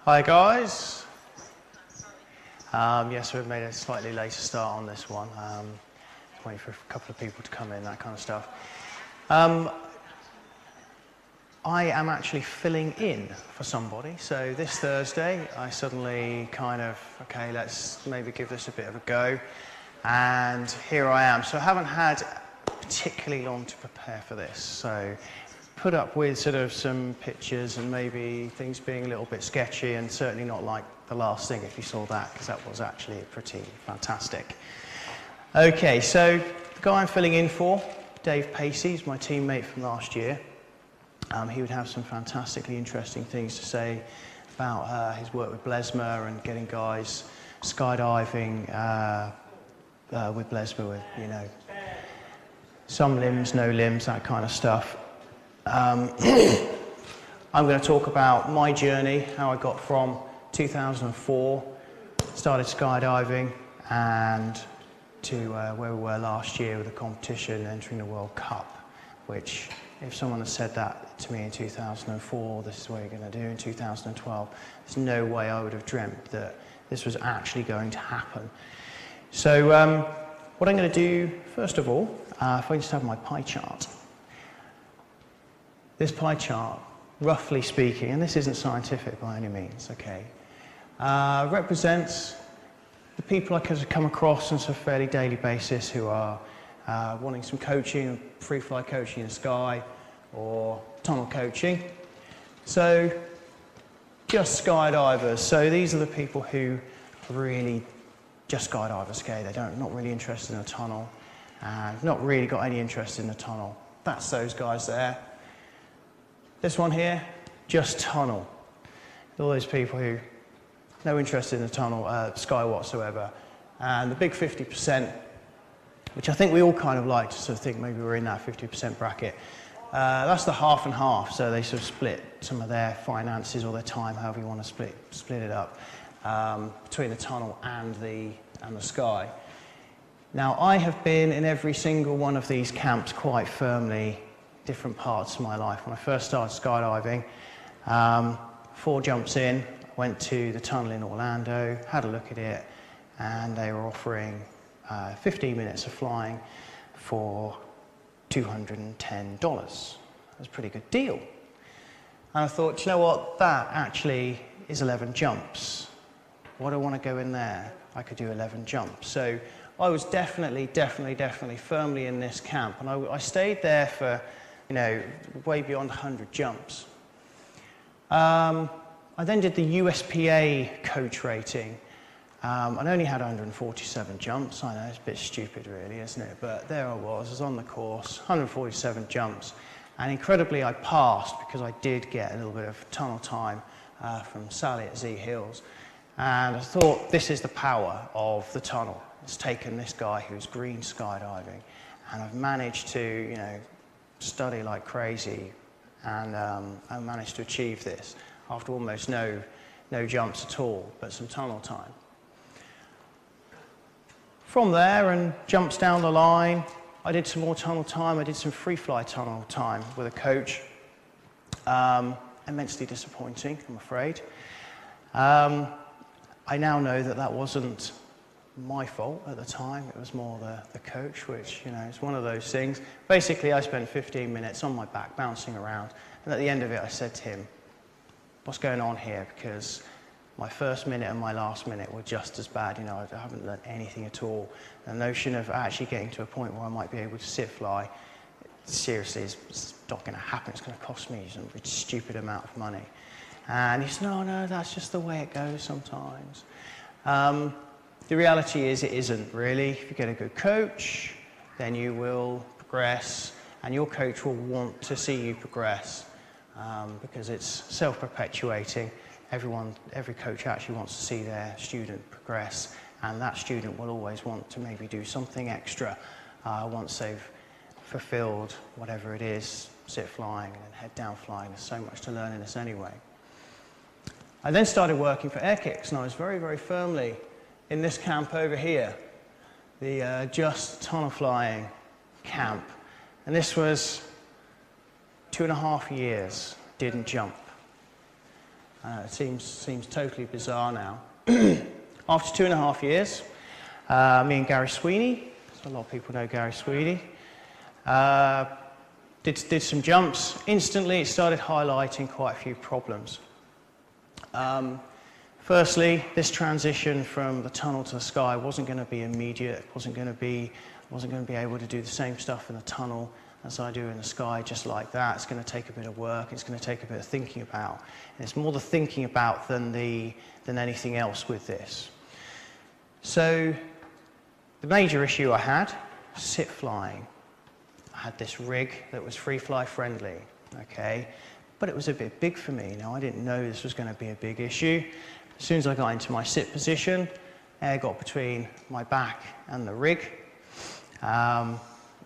Hi guys. Yes, we've made a slightly later start on this one. Waiting for a couple of people to come in, that kind of stuff. I am actually filling in for somebody. So this Thursday, I suddenly okay, let's maybe give this a bit of a go. And here I am. So I haven't had particularly long to prepare for this. So put up with sort of some pictures and maybe things being a little bit sketchy, and certainly not like the last thing if you saw that, because that was actually pretty fantastic. Okay, so the guy I'm filling in for, Dave Pacey, is my teammate from last year. He would have some fantastically interesting things to say about his work with Blesma and getting guys skydiving with Blesma with, you know, some limbs, no limbs, that kind of stuff. I'm going to talk about my journey, how I got from 2004, started skydiving, and to where we were last year with the competition, entering the World Cup, which, if someone had said that to me in 2004, this is what you're going to do in 2012, there's no way I would have dreamt that this was actually going to happen. So what I'm going to do, first of all, if I just have my pie chart. This pie chart, roughly speaking, and this isn't scientific by any means, okay, represents the people I could come across on a fairly daily basis who are wanting some coaching, free fly coaching in the sky, or tunnel coaching. So, just skydivers. So these are the people who are really just skydivers, okay? They're not really interested in a tunnel, and not really got any interest in the tunnel. That's those guys there. This one here, just tunnel. All those people who no interest in the tunnel, sky whatsoever. And the big 50%, which I think we all kind of like to sort of think maybe we're in that 50% bracket. That's the half and half, so they sort of split some of their finances or their time, however you want to split it up, between the tunnel and the sky. Now, I have been in every single one of these camps quite firmly, different parts of my life. When I first started skydiving, 4 jumps in, went to the tunnel in Orlando, had a look at it, and they were offering 15 minutes of flying for $210. That was a pretty good deal. And I thought, you know what, that actually is 11 jumps. Why do I want to go in there? I could do 11 jumps. So I was definitely firmly in this camp, and I stayed there for, you know, way beyond 100 jumps. I then did the USPA coach rating. I only had 147 jumps. I know, it's a bit stupid really, isn't it? But there I was on the course, 147 jumps. And incredibly, I passed because I did get a little bit of tunnel time from Sally at Z Hills. And I thought, this is the power of the tunnel. It's taken this guy who's green skydiving, and I've managed to, you know, study like crazy, and I managed to achieve this after almost no jumps at all, but some tunnel time. From there, and jumps down the line, I did some more tunnel time. I did some free fly tunnel time with a coach. Immensely disappointing, I'm afraid. I now know that that wasn't my fault at the time. It was more the coach, which, you know, is one of those things. Basically, I spent 15 minutes on my back bouncing around, and at the end of it I said to him, what's going on here? Because my first minute and my last minute were just as bad. You know, I haven't learned anything at all. The notion of actually getting to a point where I might be able to sit fly, seriously, it's not going to happen. It's going to cost me some stupid amount of money. And he said, no, that's just the way it goes sometimes. The reality is it isn't really. If you get a good coach, then you will progress, and your coach will want to see you progress, because it's self-perpetuating. Every coach actually wants to see their student progress, and that student will always want to maybe do something extra once they've fulfilled whatever it is, sit flying and then head down flying. There's so much to learn in this anyway. I then started working for Air Kicks, and I was very firmly in this camp over here, the just tunnel flying camp. And this was 2.5 years, didn't jump. It seems totally bizarre now. After 2.5 years, me and Gary Sweeney, so a lot of people know Gary Sweeney, did some jumps. Instantly, it started highlighting quite a few problems. Firstly, this transition from the tunnel to the sky wasn't going to be immediate. Wasn't going to be able to do the same stuff in the tunnel as I do in the sky, just like that. It's going to take a bit of work. It's going to take a bit of thinking about. And it's more the thinking about than anything else with this. So the major issue I had, sit flying. I had this rig that was free fly friendly, okay, but it was a bit big for me. Now, I didn't know this was going to be a big issue. As soon as I got into my sit position, air got between my back and the rig.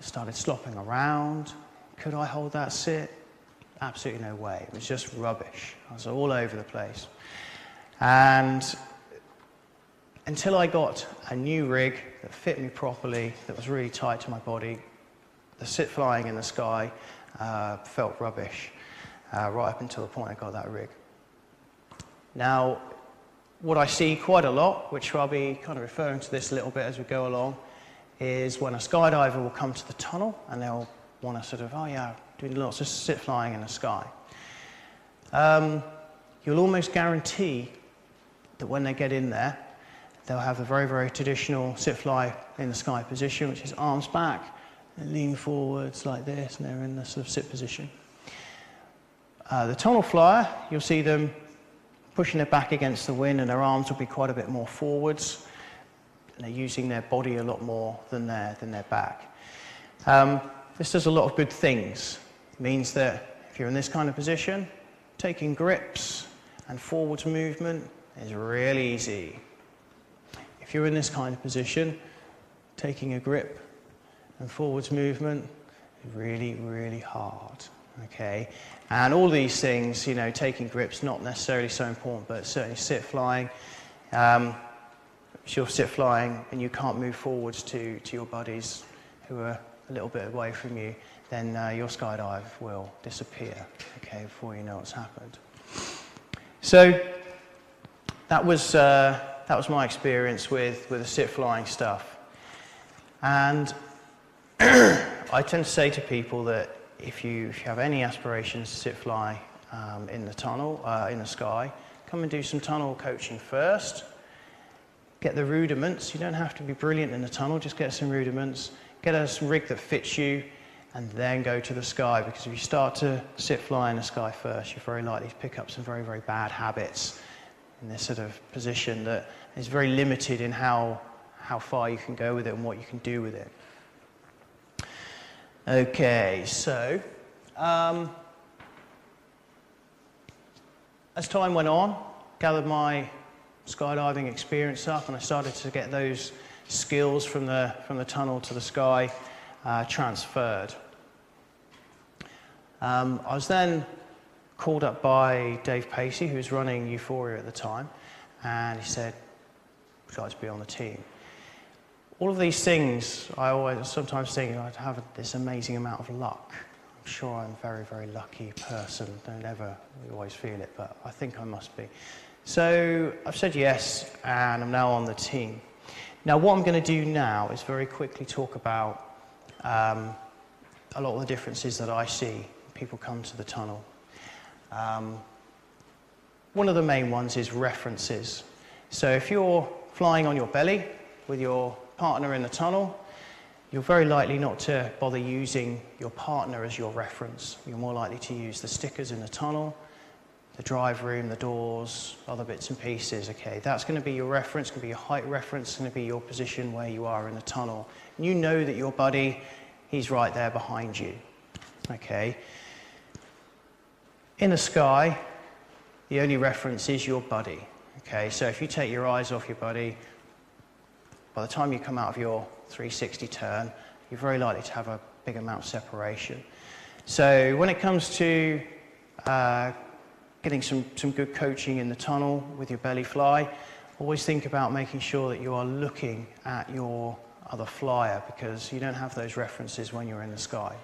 Started slopping around. Could I hold that sit? Absolutely no way. It was just rubbish. I was all over the place. And until I got a new rig that fit me properly, that was really tight to my body, the sit flying in the sky felt rubbish, right up until the point I got that rig. Now, what I see quite a lot, which I'll be kind of referring to this a little bit as we go along, is when a skydiver will come to the tunnel and they'll want to sort of, oh yeah, doing lots of sit flying in the sky. You'll almost guarantee that when they get in there, they'll have a very, very traditional sit fly in the sky position, which is arms back and lean forwards like this, and they're in the sort of sit position. The tunnel flyer, you'll see them pushing their back against the wind, and their arms will be quite a bit more forwards, and they're using their body a lot more than their back. This does a lot of good things. It means that if you're in this kind of position, taking grips and forwards movement is really easy. If you're in this kind of position, taking a grip and forwards movement is really, really hard. Okay, and all these things, you know, taking grips, not necessarily so important, but certainly sit flying. If you're sit flying and you can't move forwards to your buddies who are a little bit away from you, then your skydive will disappear, okay, before you know what's happened. So that was my experience with the sit flying stuff. And I tend to say to people that if you have any aspirations to sit fly in the tunnel, in the sky, come and do some tunnel coaching first. Get the rudiments. You don't have to be brilliant in the tunnel, just get some rudiments. Get a rig that fits you, and then go to the sky, because if you start to sit fly in the sky first, you're very likely to pick up some very, very bad habits in this sort of position that is very limited in how far you can go with it and what you can do with it. Okay, so as time went on, gathered my skydiving experience up, and I started to get those skills from the tunnel to the sky transferred. I was then called up by Dave Pacey, who was running Euphoria at the time, and he said, "Would you like to be on the team?" All of these things, I always sometimes think I'd have this amazing amount of luck. I'm sure I'm a very, very lucky person. Don't ever always feel it, but I think I must be. So I've said yes, and I'm now on the team. Now, what I'm going to do now is very quickly talk about a lot of the differences that I see when people come to the tunnel. One of the main ones is references. So if you're flying on your belly with your partner in the tunnel, you're very likely not to bother using your partner as your reference. You're more likely to use the stickers in the tunnel, the drive room, the doors, other bits and pieces. Okay, that's going to be your reference, going to be your height reference, it's going to be your position where you are in the tunnel. And you know that your buddy, he's right there behind you. Okay. In the sky, the only reference is your buddy. Okay, so if you take your eyes off your buddy, by the time you come out of your 360 turn, you're very likely to have a big amount of separation. So when it comes to getting some good coaching in the tunnel with your belly fly, always think about making sure that you are looking at your other flyer, because you don't have those references when you're in the sky.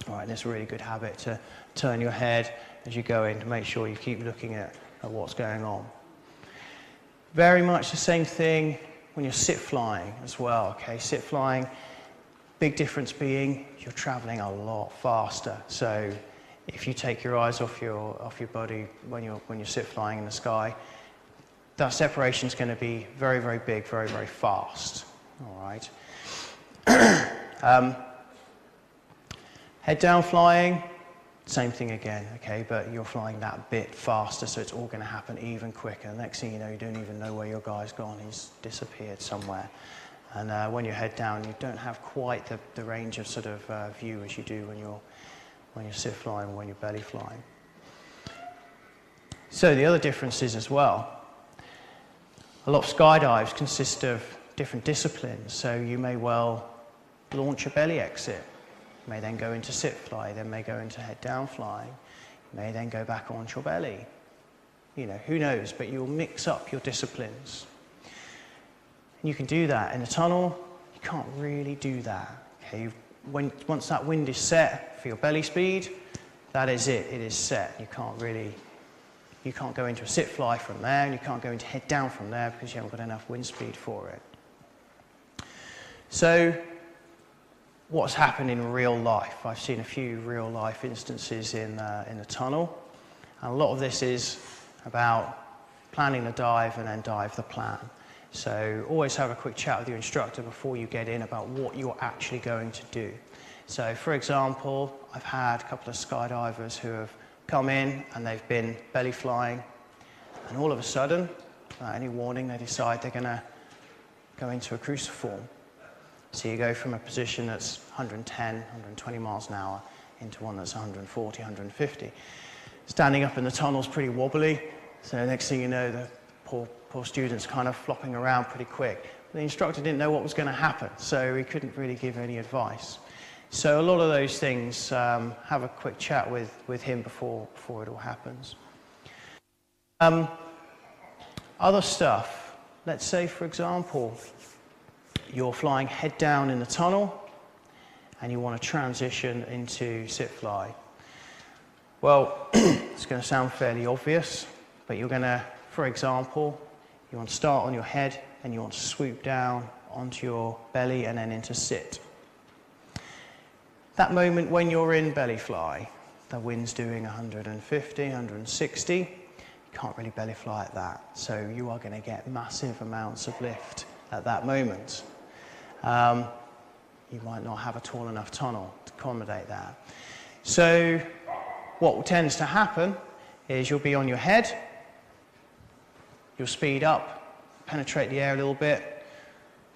All right, that's a really good habit to turn your head as you go in to make sure you keep looking at what's going on. Very much the same thing when you're sit flying as well, okay? Sit flying, big difference being you're traveling a lot faster. So if you take your eyes off your body when you're sit flying in the sky, that separation is going to be very, very big, very, very fast. All right. Head down flying, same thing again, okay, but you're flying that bit faster, so it's all going to happen even quicker. Next thing you know, you don't even know where your guy's gone. He's disappeared somewhere. And when you're head down, you don't have quite the range of sort of view as you do when you're sit flying or when you're belly flying. So the other differences as well. A lot of skydives consist of different disciplines, so you may well launch a belly exit. You may then go into sit fly, then may go into head down flying. You may then go back onto your belly. You know, who knows, but you'll mix up your disciplines. And you can do that. In a tunnel, you can't really do that. Okay? Once that wind is set for your belly speed, that is it. It is set. You can't go into a sit fly from there, and you can't go into head down from there because you haven't got enough wind speed for it. So, what's happened in real life? I've seen a few real life instances in the tunnel, and a lot of this is about planning the dive and then dive the plan. So always have a quick chat with your instructor before you get in about what you're actually going to do. So for example, I've had a couple of skydivers who have come in and they've been belly flying, and all of a sudden, without any warning, they decide they're going to go into a cruciform. So you go from a position that's 110, 120 miles an hour into one that's 140, 150. Standing up in the tunnel's pretty wobbly, so next thing you know, the poor student's kind of flopping around pretty quick. The instructor didn't know what was going to happen, so he couldn't really give any advice. So a lot of those things, have a quick chat with him before it all happens. Other stuff, let's say for example, you're flying head down in the tunnel and you want to transition into sit fly. Well, it's going to sound fairly obvious, but you're going to, for example, you want to start on your head and you want to swoop down onto your belly and then into sit. That moment when you're in belly fly, the wind's doing 150, 160, you can't really belly fly at that. So you are going to get massive amounts of lift at that moment. You might not have a tall enough tunnel to accommodate that. So what tends to happen is you'll be on your head, you'll speed up, penetrate the air a little bit,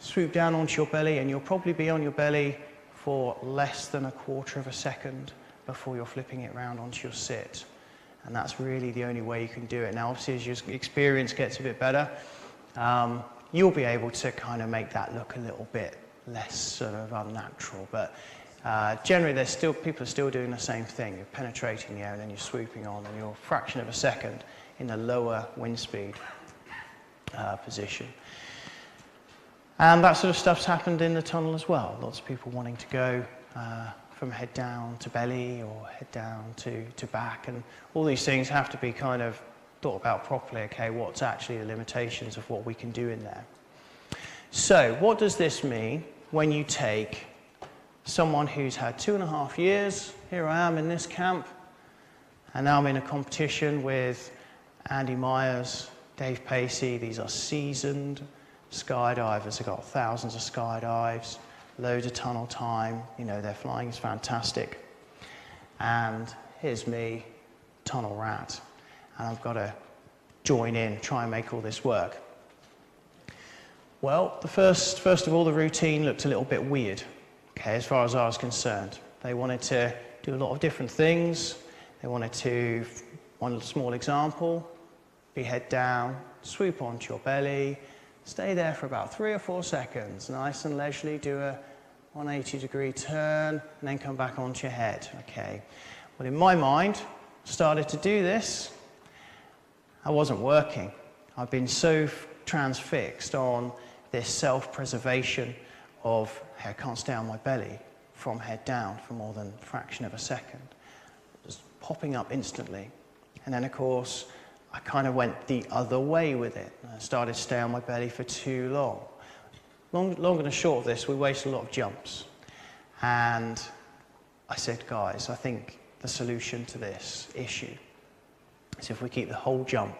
swoop down onto your belly, and you'll probably be on your belly for less than a quarter of a second before you're flipping it around onto your sit. And that's really the only way you can do it. Now, obviously, as your experience gets a bit better, you'll be able to kind of make that look a little bit less sort of unnatural. But generally, people are still doing the same thing. You're penetrating the air and then you're swooping on, and you're a fraction of a second in the lower wind speed position. And that sort of stuff's happened in the tunnel as well. Lots of people wanting to go from head down to belly or head down to back, and all these things have to be kind of thought about properly. Okay, what's actually the limitations of what we can do in there? So what does this mean when you take someone who's had 2.5 years, here I am in this camp, and now I'm in a competition with Andy Myers, Dave Pacey. These are seasoned skydivers. They've got thousands of skydives, loads of tunnel time, you know, their flying is fantastic. And here's me, tunnel rat, and I've got to join in, try and make all this work. Well, first of all, the routine looked a little bit weird, okay, as far as I was concerned. They wanted to do a lot of different things. They wanted to, one small example, be head down, swoop onto your belly, stay there for about 3 or 4 seconds, nice and leisurely, do a 180-degree turn, and then come back onto your head, okay. Well, in my mind, started to do this, I wasn't working. I've been so transfixed on this self-preservation of, hey, I can't stay on my belly from head down for more than a fraction of a second. Just popping up instantly. And then, of course, I kind of went the other way with it. I started to stay on my belly for too long. Long and short of this, we wasted a lot of jumps. And I said, guys, I think the solution to this issue is if we keep the whole jump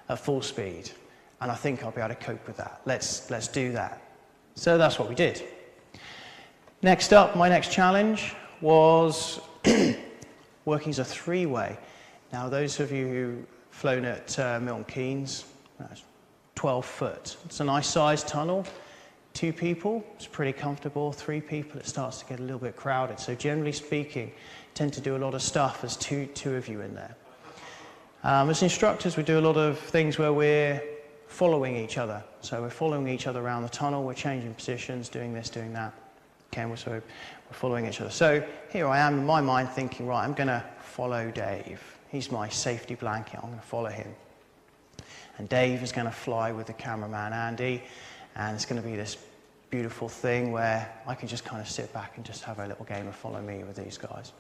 at full speed, and I think I'll be able to cope with that. Let's do that. So that's what we did. Next up, my next challenge was working as a three-way. Now, those of you who've flown at Milton Keynes, 12 foot. It's a nice sized tunnel. 2 people, it's pretty comfortable. 3 people, it starts to get a little bit crowded. So generally speaking, tend to do a lot of stuff as two of you in there. As instructors, we do a lot of things where we're following each other. So we're following each other around the tunnel, we're changing positions, doing this, doing that. Okay, so we're following each other. So here I am in my mind thinking, right, I'm going to follow Dave. He's my safety blanket, I'm going to follow him. And Dave is going to fly with the cameraman, Andy, and it's going to be this beautiful thing where I can just kind of sit back and just have a little game of follow me with these guys.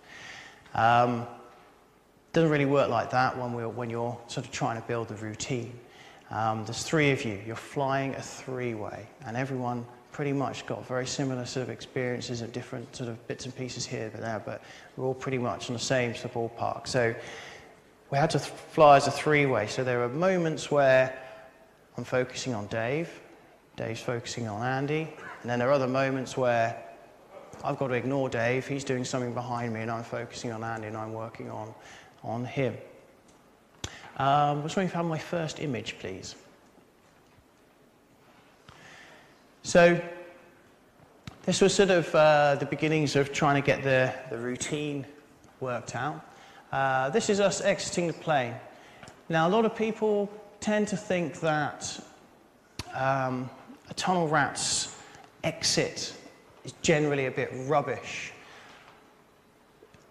Doesn't really work like that when you're sort of trying to build the routine. There's 3 of you, you're flying a 3-way, and everyone pretty much got very similar sort of experiences of different sort of bits and pieces here and there, but we're all pretty much on the same sort of ballpark. So we had to fly as a 3-way, so there are moments where I'm focusing on Dave, Dave's focusing on Andy, and then there are other moments where I've got to ignore Dave, he's doing something behind me, and I'm focusing on Andy, and I'm working on him. I was wondering if I have my first image, please. So this was sort of the beginnings of trying to get the routine worked out. This is us exiting the plane. Now, a lot of people tend to think that a tunnel rat's exit is generally a bit rubbish.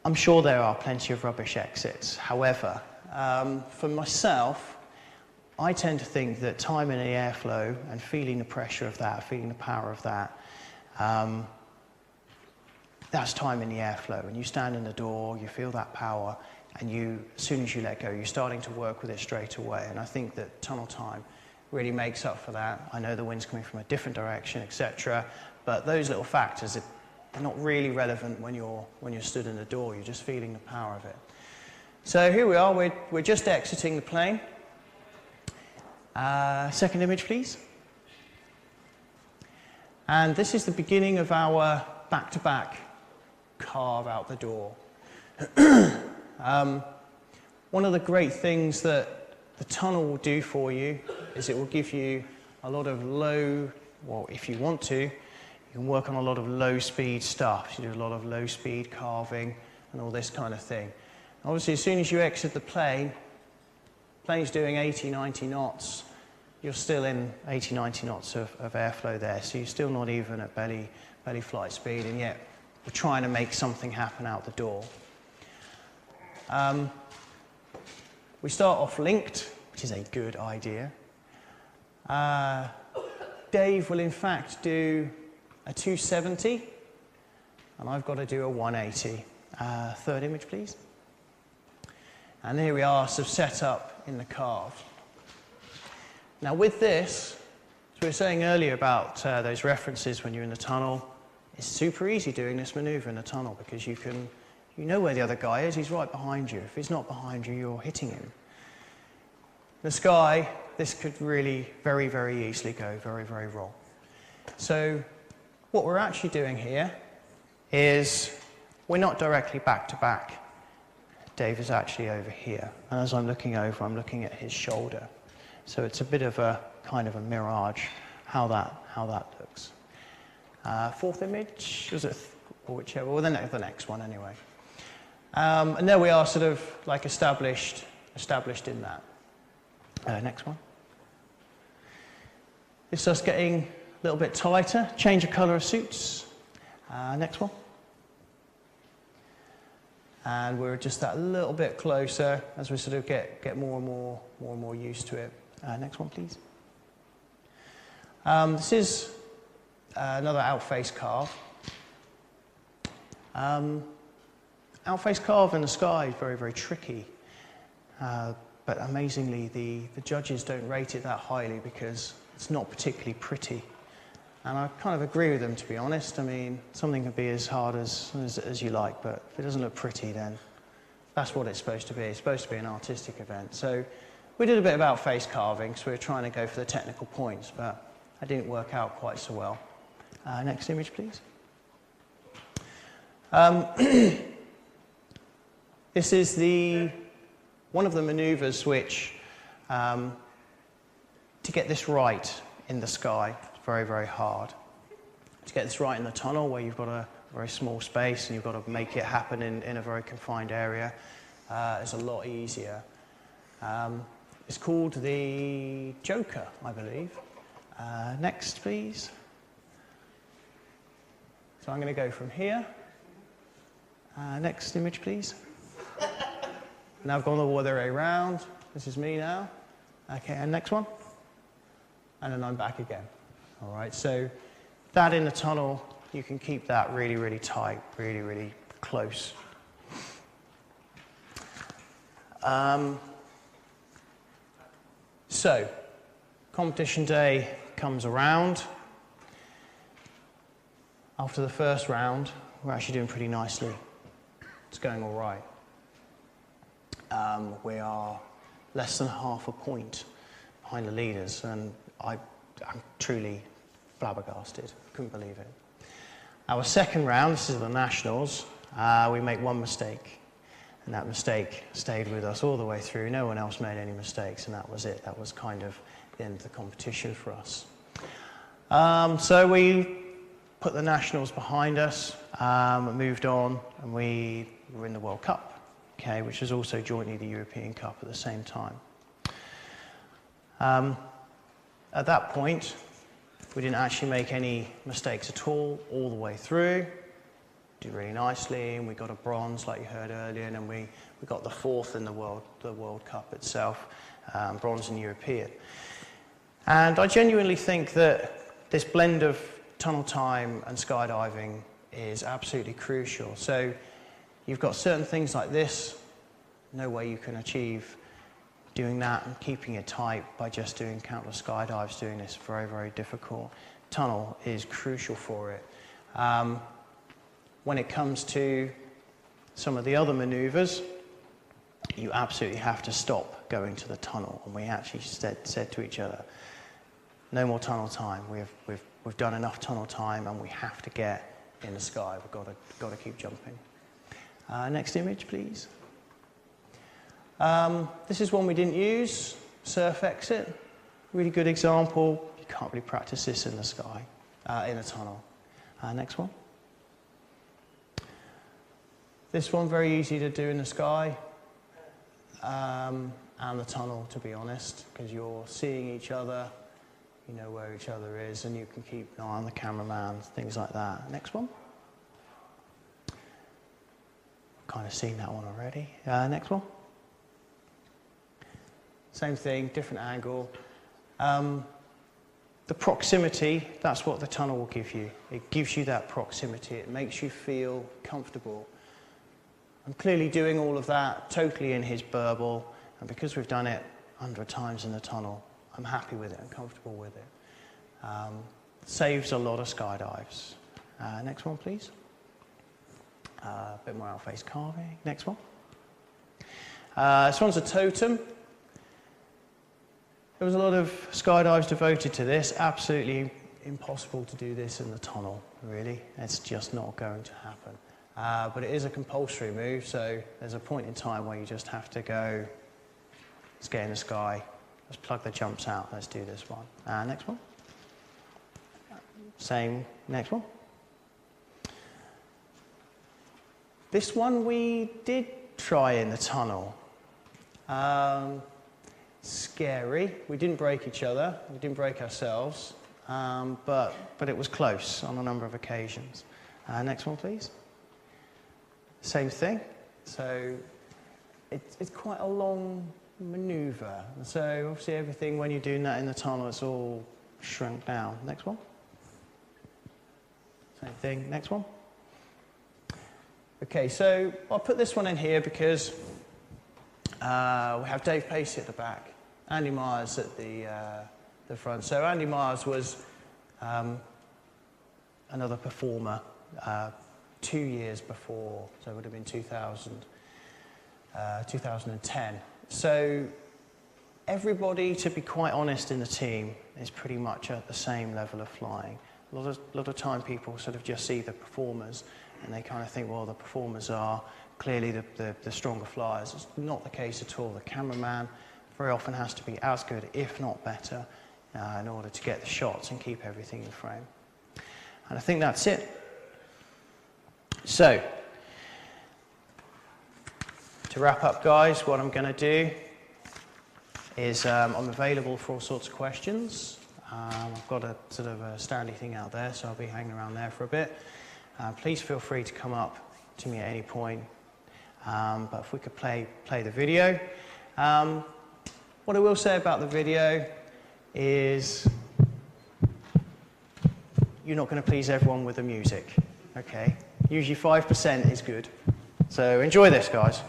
I'm sure there are plenty of rubbish exits. However, for myself, I tend to think that time in the airflow and feeling the pressure of that, feeling the power of that, that's time in the airflow. And you stand in the door, you feel that power, and as soon as you let go, you're starting to work with it straight away. And I think that tunnel time really makes up for that. I know the wind's coming from a different direction, etc. But those little factors, they're not really relevant when you're stood in the door. You're just feeling the power of it. So here we are. We're just exiting the plane. Second image, please. And this is the beginning of our back-to-back carve out the door. One of the great things that the tunnel will do for you is it will give you a lot of if you want to, you can work on a lot of low-speed stuff. You do a lot of low-speed carving and all this kind of thing. Obviously, as soon as you exit the plane's doing 80, 90 knots, you're still in 80, 90 knots of airflow there, so you're still not even at belly flight speed, and yet we're trying to make something happen out the door. We start off linked, which is a good idea. Dave will in fact do a 270, and I've got to do a 180. Third image, please. And here we are, sort of set up in the carve. Now with this, as we were saying earlier about those references when you're in the tunnel, it's super easy doing this maneuver in the tunnel because you know where the other guy is, he's right behind you. If he's not behind you, you're hitting him. The sky, this could really very, very easily go very, very wrong. So what we're actually doing here is we're not directly back to back. Dave is actually over here, and as I'm looking over, I'm looking at his shoulder. So it's a bit of a kind of a mirage how that looks. Fourth image, was it, or whichever, well, the next one anyway. And there we are, sort of like established in that. Next one. This is us getting a little bit tighter, change of colour of suits. Next one. And we're just that little bit closer as we sort of get more and more used to it. Next one, please. This is another outface carve. Outface carve in the sky is very, very tricky. But amazingly, the judges don't rate it that highly because it's not particularly pretty. And I kind of agree with them, to be honest. I mean, something can be as hard as you like, but if it doesn't look pretty, then that's what it's supposed to be. It's supposed to be an artistic event. So we did a bit of outface carving, so we were trying to go for the technical points, but that didn't work out quite so well. Next image, please. This is one of the maneuvers which, to get this right in the sky, it's very, very hard. To get this right in the tunnel, where you've got a very small space and you've got to make it happen in a very confined area, is a lot easier. It's called the Joker, I believe. Next, please. So I'm going to go from here. Next image, please. Now I've gone all the way around. This is me now. Okay, and next one. And then I'm back again. All right, so that in the tunnel, you can keep that really, really tight, really, really close. So, competition day comes around. After the first round, we're actually doing pretty nicely. It's going all right. We are less than half a point behind the leaders, and I'm truly flabbergasted. Couldn't believe it. Our second round, this is the Nationals, we make one mistake, and that mistake stayed with us all the way through. No one else made any mistakes, and that was it. That was kind of the end of the competition for us. So we put the Nationals behind us, moved on, and we were in the World Cup, okay, which is also jointly the European Cup at the same time. At that point, we didn't actually make any mistakes at all the way through. Did really nicely, and we got a bronze, like you heard earlier, and then we got the fourth in the World Cup itself, bronze in European. And I genuinely think that this blend of tunnel time and skydiving is absolutely crucial. So you've got certain things like this, no way you can achieve doing that and keeping it tight by just doing countless skydives, doing this very, very difficult. Tunnel is crucial for it. When it comes to some of the other maneuvers, you absolutely have to stop going to the tunnel. And we actually said to each other, no more tunnel time. We've done enough tunnel time, and we have to get in the sky. We've got to keep jumping. Next image, please. This is one we didn't use, surf exit. Really good example. You can't really practice this in the sky, in a tunnel. Next one. This one, very easy to do in the sky and the tunnel, to be honest, because you're seeing each other, you know where each other is, and you can keep an eye on the cameraman, things like that. Next one. Kind of seen that one already. Next one. Same thing, different angle. The proximity, that's what the tunnel will give you. It gives you that proximity. It makes you feel comfortable. I'm clearly doing all of that totally in his burble, and because we've done it 100 times in the tunnel, I'm happy with it and comfortable with it. Saves a lot of skydives. Next one, please. A bit more outface carving. Next one. This one's a totem. There was a lot of skydives devoted to this. Absolutely impossible to do this in the tunnel, really. It's just not going to happen. But it is a compulsory move, so there's a point in time where you just have to go, let's get in the sky, let's plug the jumps out, let's do this one. Next one. Same, next one. This one we did try in the tunnel. Scary. We didn't break each other, we didn't break ourselves, but it was close on a number of occasions. Next one, please. Same thing. So it's quite a long manoeuvre. So obviously everything, when you're doing that in the tunnel, it's all shrunk down. Next one. Same thing. Next one. Okay, so I'll put this one in here because we have Dave Pacey at the back, Andy Myers at the front. So Andy Myers was another performer 2 years before, so it would have been 2010. So everybody, to be quite honest, in the team is pretty much at the same level of flying. A lot of time people sort of just see the performers and they kind of think, well, the performers are clearly the stronger flyers. It's not the case at all. The cameraman very often has to be as good, if not better, in order to get the shots and keep everything in frame. And I think that's it. So, to wrap up, guys, what I'm going to do is I'm available for all sorts of questions. I've got a sort of a standy thing out there, so I'll be hanging around there for a bit. Please feel free to come up to me at any point. But if we could play the video. What I will say about the video is you're not going to please everyone with the music, okay? Usually 5% is good. So enjoy this, guys.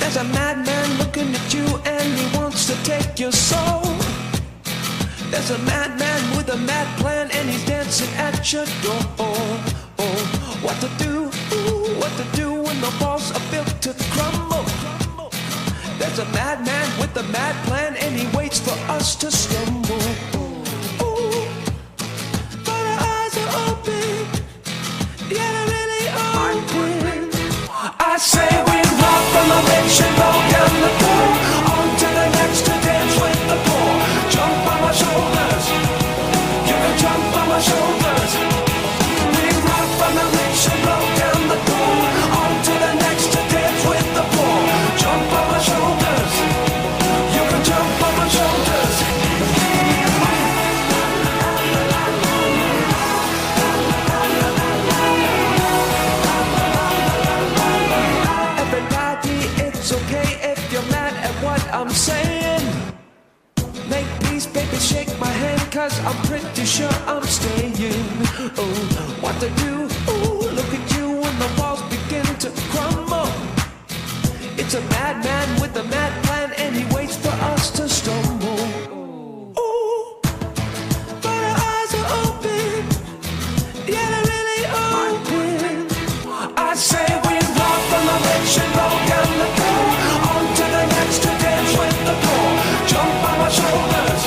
There's a madman looking at you and he wants to take your soul. There's a madman with a mad plan and he's dancing at your door. Oh, what to do? Ooh, what to do when the walls are built to crumble? There's a madman with a mad plan and he waits for us to stumble. Ooh, but our eyes are open, yeah, they're really open. I say we rock from the rich and roll down the pool, on to the next to dance with the poor. Jump on my shoulders, you can jump on my shoulders. We rock from the rich and roll down the pool, on to the next to dance with the poor. Jump on my shoulders, you can jump on my shoulders. It's okay if you're mad at what I'm saying. Make peace, baby, shake my hand, cause I'm pretty sure I'm staying. Oh, what to do? Ooh, look at you when the walls begin to crumble. It's a madman with a mad plan and he waits for us to stumble. Ooh, but our eyes are open, yeah, they're really open. I say we rock from the rich and roll down the pool, on to the next to dance with the poor. Jump on my shoulders,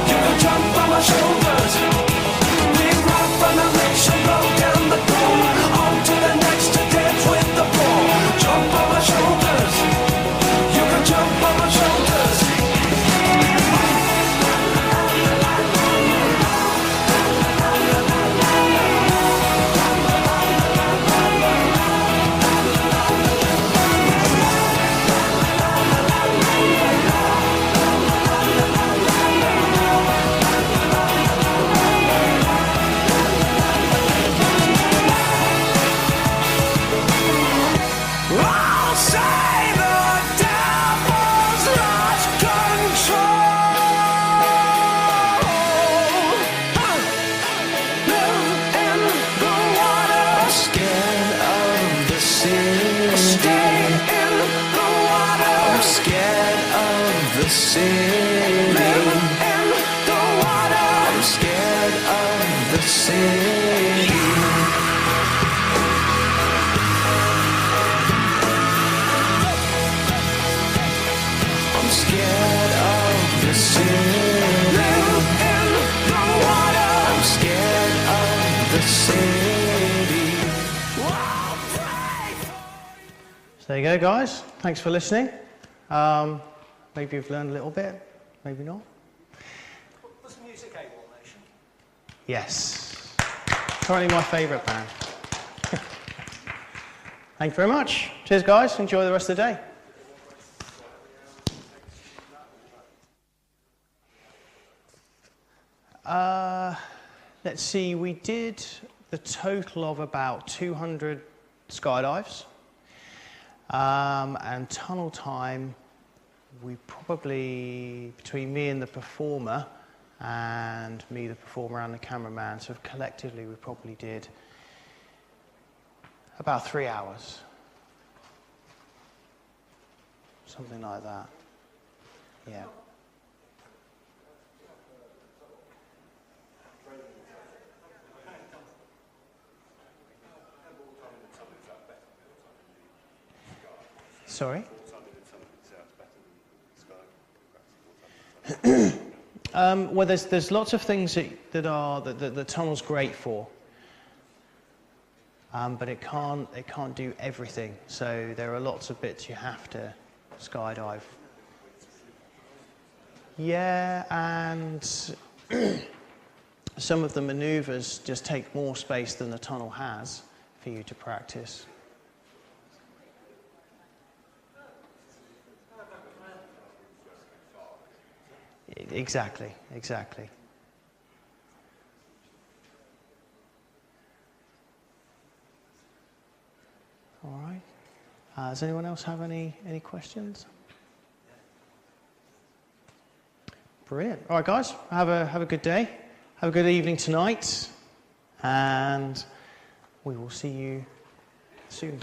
you can jump on my shoulders. We rock from the rich and roll down the pool, on to the next to dance with the poor. Jump on my shoulders, you can jump on my shoulders. I'll say the devil's lost control. Live in the water, scared of the sea. Stay in the water, scared of the sea. Live in the water, I'm scared of the sea. I'm scared of the sea. Live in the water, I'm scared of the sea. So there you go, guys. Thanks for listening. Maybe you've learned a little bit, maybe not. Was Music A1 Nation? Yes. Currently my favourite band. Thank you very much. Cheers, guys. Enjoy the rest of the day. Let's see, we did the total of about 200 skydives. And tunnel time, we probably, between me and the performer, and me, the performer, and the cameraman, so collectively we probably did about 3 hours. Something like that. Yeah. Sorry? Well, there's lots of things that the tunnel's great for, but it can't do everything. So there are lots of bits you have to skydive. Yeah, and some of the manoeuvres just take more space than the tunnel has for you to practice. Exactly. All right. Does anyone else have any questions? Brilliant. All right, guys. Have a good day. Have a good evening tonight, and we will see you soon.